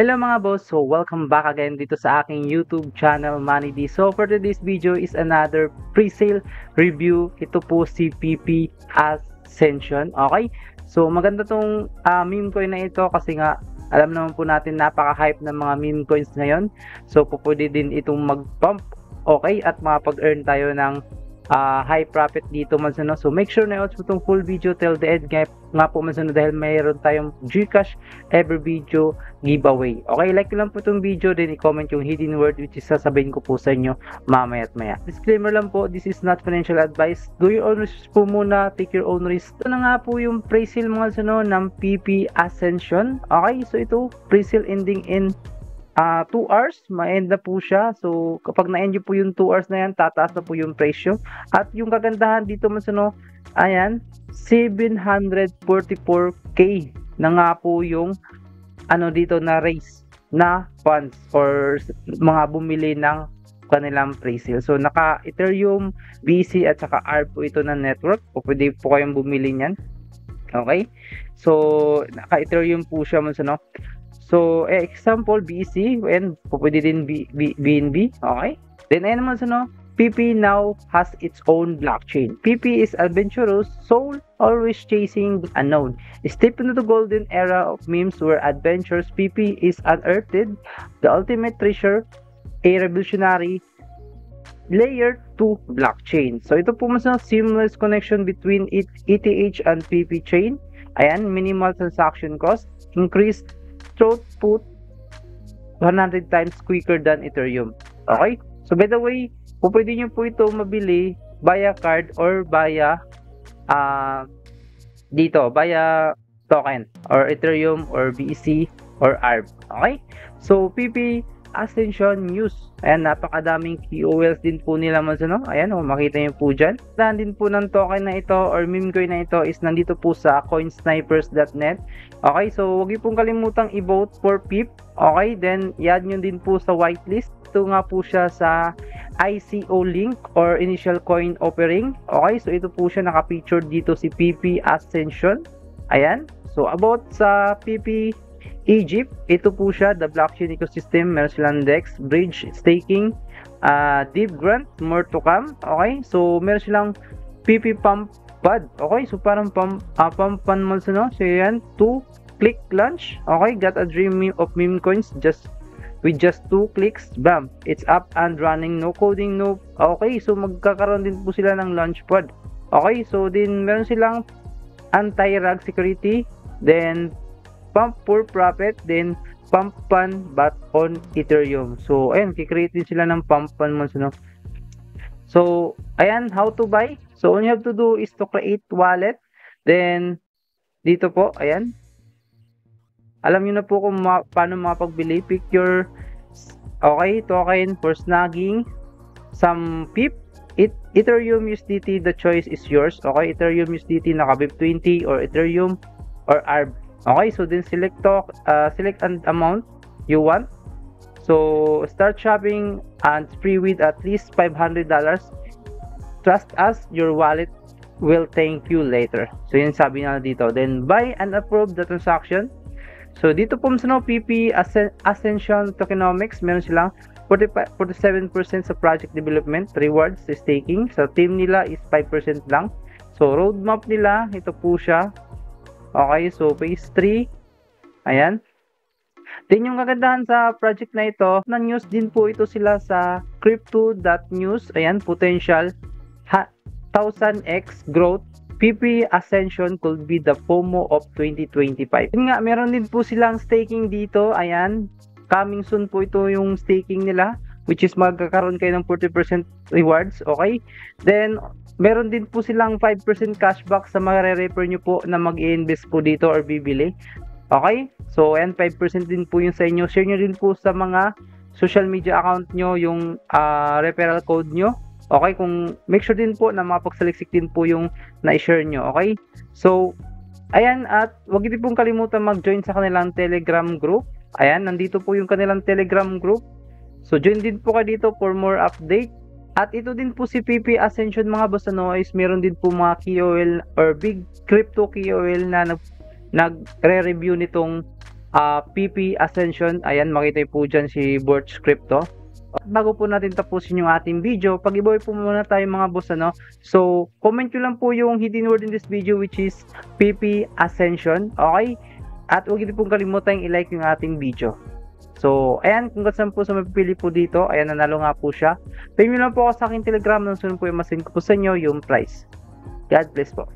Hello mga boss, so welcome back again dito sa aking YouTube channel Manny D. So for today's video is another pre-sale review. Ito po si PP Ascension. Okay, so maganda tong meme coin na ito kasi nga alam naman po natin napaka-hype ng mga meme coins ngayon. So pwede din itong mag-pump, okay, at makapag-earn tayo ng high profit dito Mansuno. So make sure na i-watch mo itong full video till the end nga po Mansuno dahil mayroon tayong Gcash every video giveaway. Okay, like lang po itong video, then i-comment yung hidden word which is sasabihin ko po sa inyo mamaya at maya. Disclaimer lang po, this is not financial advice. Do your own research po muna, take your own risk. Ito na nga po yung pre-sale mga Mansuno ng PP Ascension. Okay, so ito pre-sale ending in 2 hours, ma-end na po siya. So, kapag na-end nyo po yung 2 hours na yan, tataas na po yung presyo. At yung kagandahan dito, Mansuno, ayan, 744k na nga po yung dito na raise na funds or mga bumili ng kanilang pre-sale. So, naka-Ethereum, BC at saka ARB po ito na network. O pwede po kayong bumili niyan. Okay? So, naka-Ethereum po siya, Mansuno. So, example, BEC, and pwede din BNB, okay? Then, ayun naman sa PP now has its own blockchain. PP is adventurous soul, always chasing the unknown. Step into the golden era of memes where adventures. PP is unearthed, the ultimate treasure, a revolutionary layer 2 blockchain. So, ito po mas seamless connection between ETH and PP chain. Ayan, minimal transaction cost, increased throughput 100 times quicker than Ethereum. Okay? So by the way, pwede nyo po ito mabili via card or via via token or Ethereum or BEC or ARB. Okay? So PP Ascension news. Ayan, napakadaming KOLs din po nila Mansuno. Ayan, makita nyo po dyan. Dahan din po ng token na ito or meme coin na ito is nandito po sa coinsnipers.net. Okay, so huwag nyo pong kalimutang i-vote for PIP. Okay, then i-add nyo din po sa whitelist. Ito nga po siya sa ICO link or initial coin offering. Okay, so ito po siya naka-featured dito si PP Ascension. Ayan, so about sa PP Egypt, ito po siya, the blockchain ecosystem, meron silang DEX, bridge, staking, deep grant, more to come. Okay, so meron silang PP pump pad. Okay, so parang pumpan mo sa so yan, 2 click launch. Okay, got a dream of meme coins with just 2 clicks, bam, it's up and running, no coding, no. Okay, so magkakaroon din po sila ng launch pad. Okay, so din meron silang anti-rug security, then pump for profit, then pumpan but on Ethereum. So ayan, kikreate din sila ng pumpan mo. So ayan, how to buy. So all you have to do is to create wallet. Then dito po, ayan, alam niyo na po kung paano mapagbili. Pick your token for snagging some PIP. Ethereum USDT, the choice is yours. Okay, Ethereum USDT naka BIP20 or Ethereum or ARB. Okay, so then select an amount you want. So start shopping and free with at least $500. Trust us, your wallet will thank you later. So yun sabi na dito. Then buy and approve the transaction. So dito po sa PP Ascension Tokenomics, meron silang 47% sa project development, rewards sa staking. Sa team nila is 5% lang. So roadmap nila, ito po siya. Okay, so phase 3. Ayan. Then yung kagandahan sa project na ito, na news din po ito sila sa crypto.news. Ayan, potential 1000x growth. PP Ascension could be the FOMO of 2025. Yun nga, meron din po silang staking dito. Ayan, coming soon po ito yung staking nila, which is magkakaroon kayo ng 40% rewards. Okay, then meron din po silang 5% cashback sa mga re-refer nyo po na mag-i-invest po dito or bibili. Okay, so ayan, 5% din po yung sa inyo. Share nyo din po sa mga social media account nyo yung referral code nyo. Okay, kung make sure din po na mapagsaliksik din po yung na-share nyo. Okay, so ayan, at wag din pong kalimutan mag-join sa kanilang Telegram group. Ayan, nandito po yung kanilang Telegram group. So join din po kayo dito for more update. At ito din po si PP Ascension mga boss, is meron din po mga KOL or big crypto KOL na nagre-review nitong PP Ascension. Ayan, makita po dyan si Birch Crypto. Bago po natin tapusin yung ating video, pag-giveaway po muna tayo mga boss, ano. So, comment nyo lang po yung hidden word in this video, which is PP Ascension. Okay? At huwag niyo pong kalimutan i-like yung ating video. So, ayan, kung saan po sa mapipili po dito, ayan, nanalo nga po siya. Pay nyo lang po ako sa aking Telegram, nung sunod po yung masin ko po sa inyo yung price. God bless po.